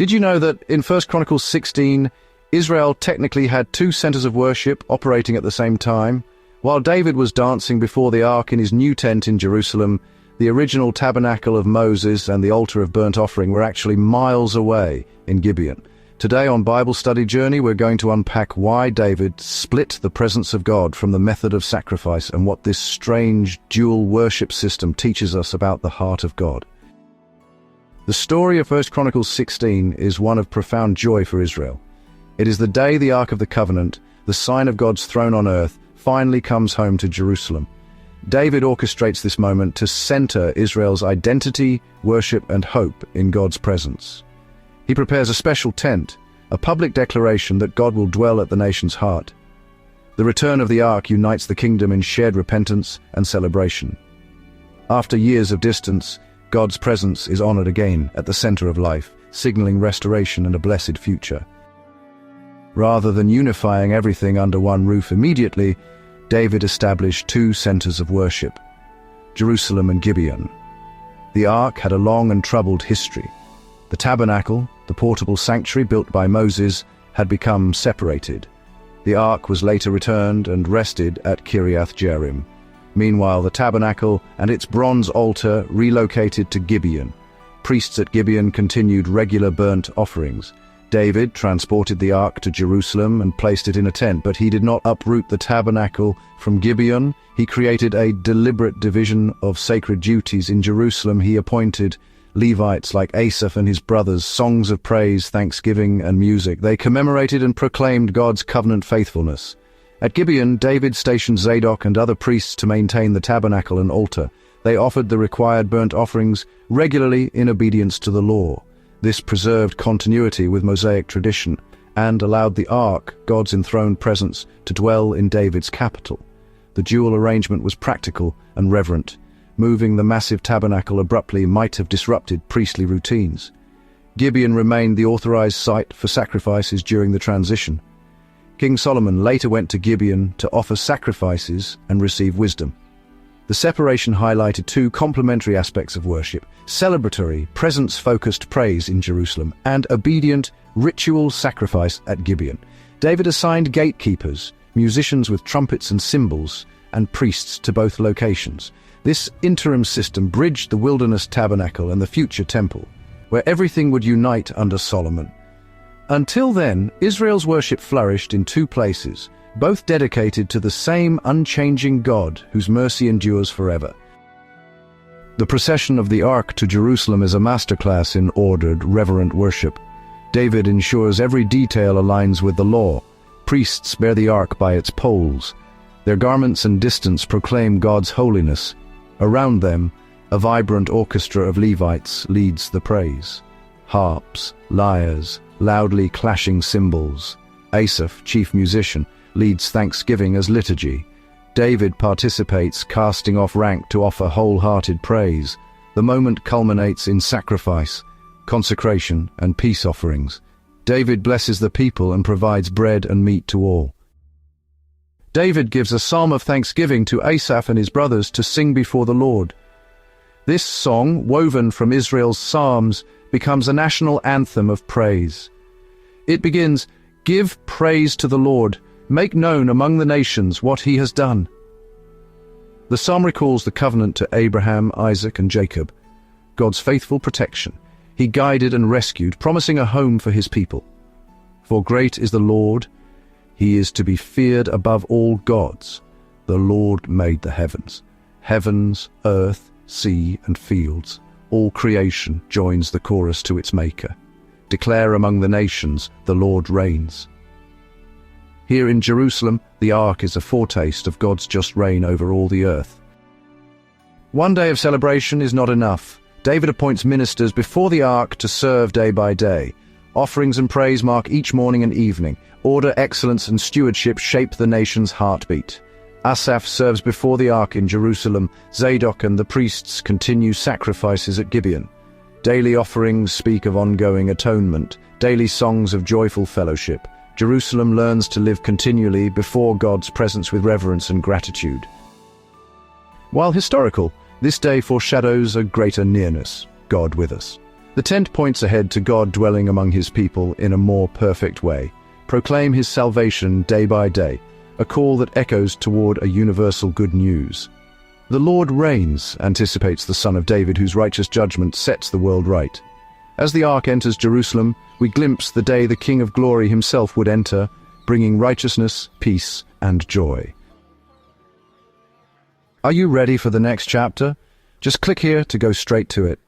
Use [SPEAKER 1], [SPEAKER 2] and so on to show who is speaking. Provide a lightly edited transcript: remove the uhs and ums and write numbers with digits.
[SPEAKER 1] Did you know that in 1 Chronicles 16, Israel technically had two centers of worship operating at the same time? While David was dancing before the ark in his new tent in Jerusalem, the original tabernacle of Moses and the altar of burnt offering were actually miles away in Gibeon. Today on Bible Study Journey, we're going to unpack why David split the presence of God from the method of sacrifice and what this strange dual worship system teaches us about the heart of God. The story of 1 Chronicles 16 is one of profound joy for Israel. It is the day the Ark of the Covenant, the sign of God's throne on earth, finally comes home to Jerusalem. David orchestrates this moment to center Israel's identity, worship, and hope in God's presence. He prepares a special tent, a public declaration that God will dwell at the nation's heart. The return of the Ark unites the kingdom in shared repentance and celebration. After years of distance, God's presence is honored again at the center of life, signaling restoration and a blessed future. Rather than unifying everything under one roof immediately, David established two centers of worship, Jerusalem and Gibeon. The Ark had a long and troubled history. The tabernacle, the portable sanctuary built by Moses, had become separated. The Ark was later returned and rested at Kiriath Jearim. Meanwhile, the tabernacle and its bronze altar relocated to Gibeon. Priests at Gibeon continued regular burnt offerings. David transported the ark to Jerusalem and placed it in a tent, but he did not uproot the tabernacle from Gibeon. He created a deliberate division of sacred duties. In Jerusalem, he appointed Levites like Asaph and his brothers, songs of praise, thanksgiving, and music. They commemorated and proclaimed God's covenant faithfulness. At Gibeon, David stationed Zadok and other priests to maintain the tabernacle and altar. They offered the required burnt offerings regularly in obedience to the law. This preserved continuity with Mosaic tradition and allowed the Ark, God's enthroned presence, to dwell in David's capital. The dual arrangement was practical and reverent. Moving the massive tabernacle abruptly might have disrupted priestly routines. Gibeon remained the authorized site for sacrifices during the transition. King Solomon later went to Gibeon to offer sacrifices and receive wisdom. The separation highlighted two complementary aspects of worship: celebratory, presence-focused praise in Jerusalem, and obedient, ritual sacrifice at Gibeon. David assigned gatekeepers, musicians with trumpets and cymbals, and priests to both locations. This interim system bridged the wilderness tabernacle and the future temple, where everything would unite under Solomon. Until then, Israel's worship flourished in two places, both dedicated to the same unchanging God whose mercy endures forever. The procession of the Ark to Jerusalem is a masterclass in ordered, reverent worship. David ensures every detail aligns with the law. Priests bear the Ark by its poles. Their garments and distance proclaim God's holiness. Around them, a vibrant orchestra of Levites leads the praise. Harps, lyres, loudly clashing cymbals. Asaph, chief musician, leads thanksgiving as liturgy. David participates, casting off rank to offer wholehearted praise. The moment culminates in sacrifice, consecration, and peace offerings. David blesses the people and provides bread and meat to all. David gives a psalm of thanksgiving to Asaph and his brothers to sing before the Lord. This song, woven from Israel's psalms, becomes a national anthem of praise. It begins, "Give praise to the Lord, make known among the nations what he has done." The psalm recalls the covenant to Abraham, Isaac, and Jacob, God's faithful protection. He guided and rescued, promising a home for his people. For great is the Lord, he is to be feared above all gods. The Lord made the heavens. Heavens, earth, sea, and fields. All creation joins the chorus to its maker. Declare among the nations, the Lord reigns. Here in Jerusalem, the Ark is a foretaste of God's just reign over all the earth. One day of celebration is not enough. David appoints ministers before the Ark to serve day by day. Offerings and praise mark each morning and evening. Order, excellence, and stewardship shape the nation's heartbeat. Asaph serves before the Ark in Jerusalem. Zadok and the priests continue sacrifices at Gibeon. Daily offerings speak of ongoing atonement, daily songs of joyful fellowship. Jerusalem learns to live continually before God's presence with reverence and gratitude. While historical, this day foreshadows a greater nearness, God with us. The tent points ahead to God dwelling among his people in a more perfect way. Proclaim his salvation day by day, a call that echoes toward a universal good news. The Lord reigns, anticipates the Son of David, whose righteous judgment sets the world right. As the ark enters Jerusalem, we glimpse the day the King of Glory himself would enter, bringing righteousness, peace, and joy. Are you ready for the next chapter? Just click here to go straight to it.